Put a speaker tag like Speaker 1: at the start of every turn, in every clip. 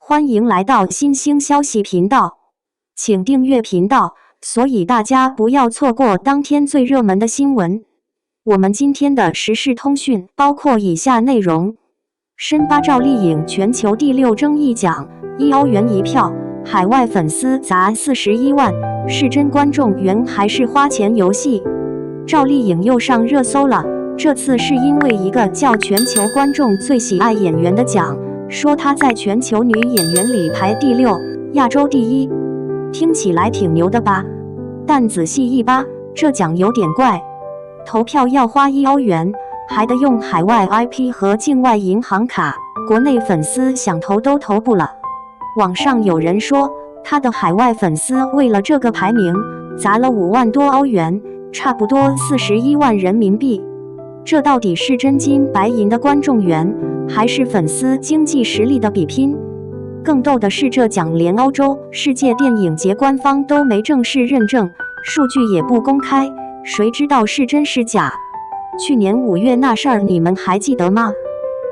Speaker 1: 歡迎來到新星消息頻道，請訂閱頻道，所以大家不要錯過當天最熱門的新聞。我們今天的時事通訊包括以下內容：深八趙麗穎全球第6爭議獎，1歐元一票，海外粉絲砸41萬，是真觀眾緣還是花錢遊戲？趙麗穎又上熱搜了，這次是因為一個叫全球觀眾最喜愛演員的獎，說她在全球女演員裡排第6，亞洲第1，聽起來挺牛的吧？但仔細一扒，這獎有點怪，投票要花1歐元，還得用海外 IP 和境外銀行卡，國內粉絲想投都投不了。網上有人說，他的海外粉絲為了這個排名，砸了5萬多歐元，差不多41萬人民幣。這到底是真金白銀的觀眾緣，還是粉絲經濟實力的比拼？更逗的是，這獎連歐洲世界電影節官方都沒正式認證，數據也不公開，誰知道是真是假？去年5月那事兒你們還記得嗎？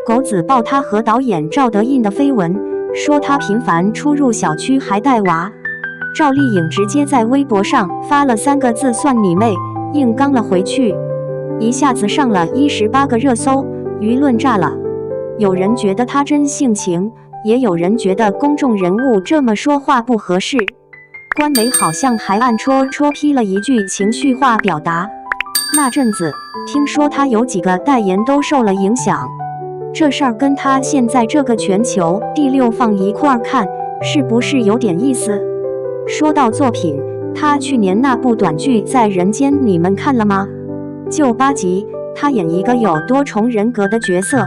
Speaker 1: 狗子爆他和導演趙德胤的緋聞，說他頻繁出入小區還帶娃。趙麗穎直接在微博上發了3個字算你妹，硬剛了回去，一下子上了18個熱搜，輿論炸了。有人覺得他真性情，也有人覺得公眾人物這麼說話不合適。官媒好像還暗戳批了一句情緒化表達。那陣子聽說他有幾個代言都受了影響，這事兒跟他現在這個全球第6放一塊兒看，是不是有點意思？說到作品，他去年那部短劇《在人間》你們看了嗎？就8集，他演一個有多重人格的角色，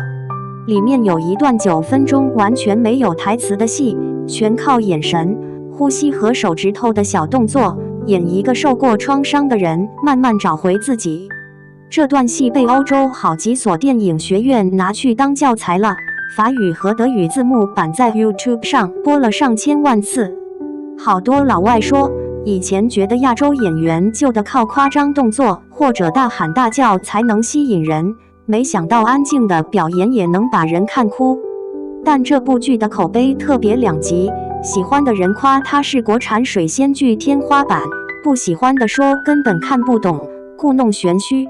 Speaker 1: 裡面有一段9分鐘完全沒有台詞的戲，全靠眼神、呼吸和手指頭的小動作，演一個受過創傷的人慢慢找回自己。這段戲被歐洲好幾所電影學院拿去當教材了，法語和德語字幕版在 YouTube 上播了上千萬次。好多老外說，以前覺得亞洲演員就得靠誇張動作或者大喊大叫才能吸引人，沒想到安靜的表演也能把人看哭。但這部劇的口碑特別兩極，喜歡的人誇它是國產水仙劇天花板，不喜歡的說根本看不懂，故弄玄虛。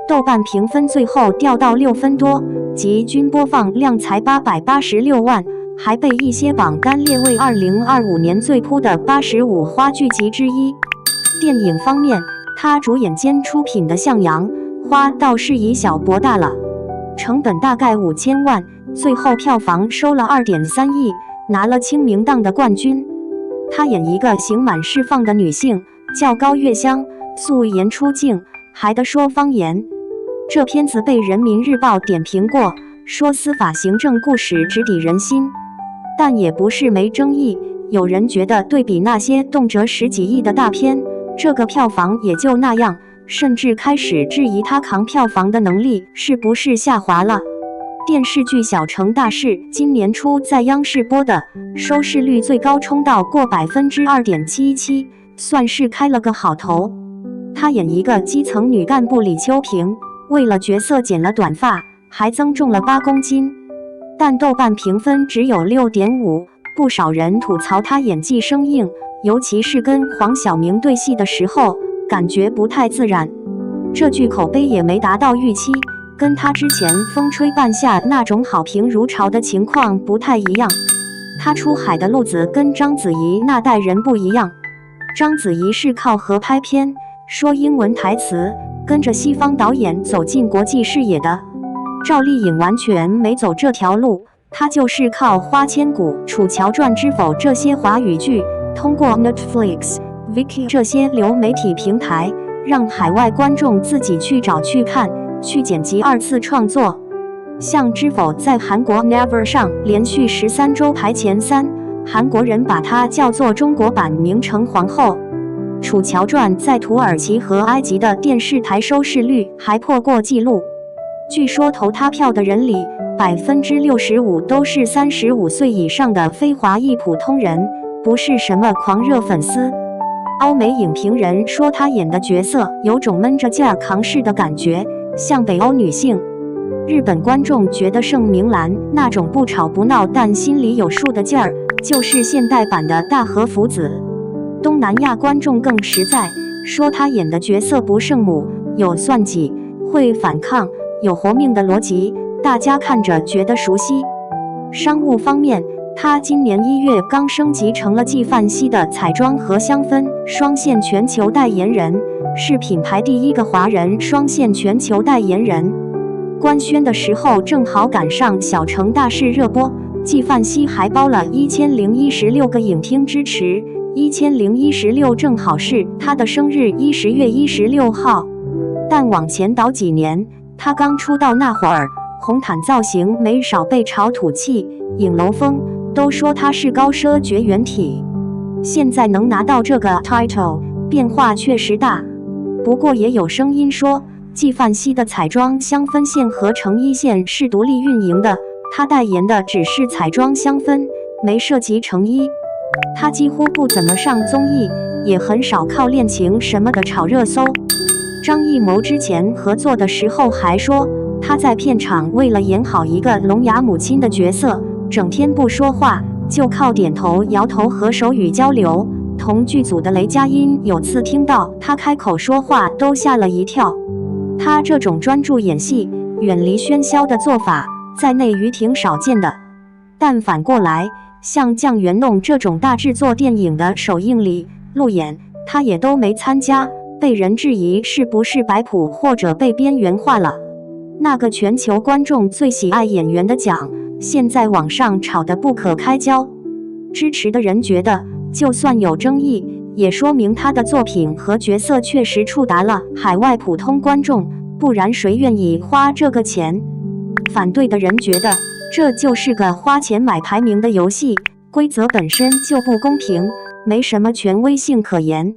Speaker 1: 豆瓣評分最後掉到6分多，即均播放量才886萬，還被一些榜單列為2025年最撲的85花劇集之一。電影方面，他主演兼出品的《向陽花》倒是以小博大了，成本大概5000萬，最後票房收了2.3億，拿了清明檔的冠軍。他演一個刑滿釋放的女性，叫高月香，素顏出鏡，還得說方言。這片子被人民日報點評過，說司法行政故事直抵人心。但也不是沒爭議，有人覺得對比那些動輒10幾億的大片，這個票房也就那樣，甚至開始質疑他扛票房的能力是不是下滑了。電視劇《小城大事》今年初在央視播的，收視率最高衝到過2.77%，算是開了個好頭。他演一個基層女幹部李秋平，為了角色剪了短髮，還增重了8公斤。但豆瓣評分只有6.5，不少人吐槽他演技生硬，尤其是跟黃曉明對戲的時候，感覺不太自然。這劇口碑也沒達到預期，跟他之前《風吹半夏》那種好評如潮的情況不太一樣。他出海的路子跟章子怡那代人不一樣，章子怡是靠合拍片，說英文台詞，跟着西方導演走進國際視野的。趙麗穎完全沒走這條路，她就是靠《花千骨》《楚喬傳之否》這些華語劇，通過 Netflix、Viki 這些流媒體平台，讓海外觀眾自己去找去看，去剪輯2次創作。像《知否》在韓國 Never 上連續13週排前3，韓國人把它叫做中國版明成皇後。《楚喬傳》在土耳其和埃及的電視台收視率還破過紀錄。據說投他票的人裡，65%都是35歲以上的非華裔普通人，不是什麼狂熱粉絲。歐美影評人說他演的角色有種悶着勁兒扛事的感覺，像北歐女性。日本觀眾覺得盛明蘭那種不吵不鬧但心裡有數的勁兒，就是現代版的大和福子。東南亞觀眾更實在，說她演的角色不聖母，有算計，會反抗，有活命的邏輯，大家看着覺得熟悉。商務方面，她今年1月剛升級成了紀梵希的彩妝和香氛雙線全球代言人，是品牌第1個華人雙線全球代言人。官宣的時候正好趕上小城大事熱播，紀梵希還包了1016個影廳支持，1016正好是她的生日10月16號。但往前倒幾年，她剛出道那會兒，紅毯造型沒少被炒土氣，影樓風都說她是高奢絕緣體。現在能拿到這個 title， 變化確實大。不過也有聲音說，紀梵希的彩妝香氛線和成衣線是獨立運營的，她代言的只是彩妝香氛，沒涉及成衣。她幾乎不怎麼上綜藝，也很少靠戀情什麼的炒熱搜。張藝謀之前合作的時候還說，她在片場為了演好一個聾啞母親的角色，整天不說話，就靠點頭搖頭和手語交流。同劇組的雷佳音有次聽到她開口說話都嚇了一跳。她這種專注演戲、遠離喧囂的做法，在內娛挺少見的。但反過來，像《醬園弄》這種大制作電影的首映禮、路演，她也都沒參加，被人質疑是不是擺譜或者被邊緣化了。那個全球觀眾最喜愛演員的獎，現在網上吵得不可開交。支持的人覺得，就算有爭議，也說明他的作品和角色確實觸達了海外普通觀眾，不然誰願意花這個錢？反對的人覺得，這就是個花錢買排名的遊戲，規則本身就不公平，沒什麼權威性可言。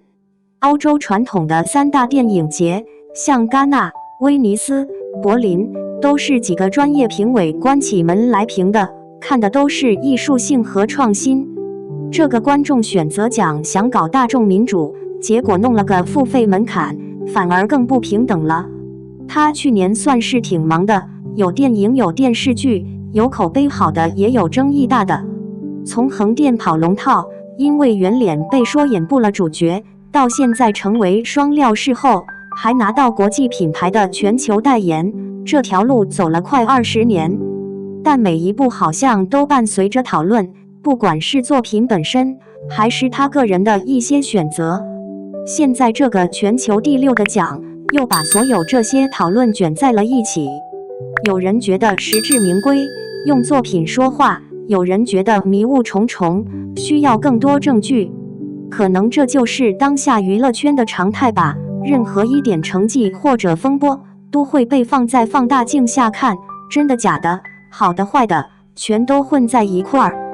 Speaker 1: 歐洲傳統的3大電影節，像戛納、威尼斯、柏林，都是幾個專業評委關起門來評的，看的都是藝術性和創新。這個觀眾選擇獎想搞大眾民主，結果弄了個付費門檻，反而更不平等了。他去年算是挺忙的，有電影有電視劇，有口碑好的也有爭議大的。從橫店跑龍套，因為圓臉被說演不了主角，到現在成為雙料視後，還拿到國際品牌的全球代言，這條路走了快20年。但每一步好像都伴隨着討論，不管是作品本身，還是他個人的一些選擇。現在這個全球第6的獎，又把所有這些討論捲在了一起。有人覺得實至名歸，用作品說話；有人覺得迷霧重重，需要更多證據。可能這就是當下娛樂圈的常態吧。任何一點成績或者風波，都會被放在放大鏡下看，真的假的，好的壞的，全都混在一塊兒。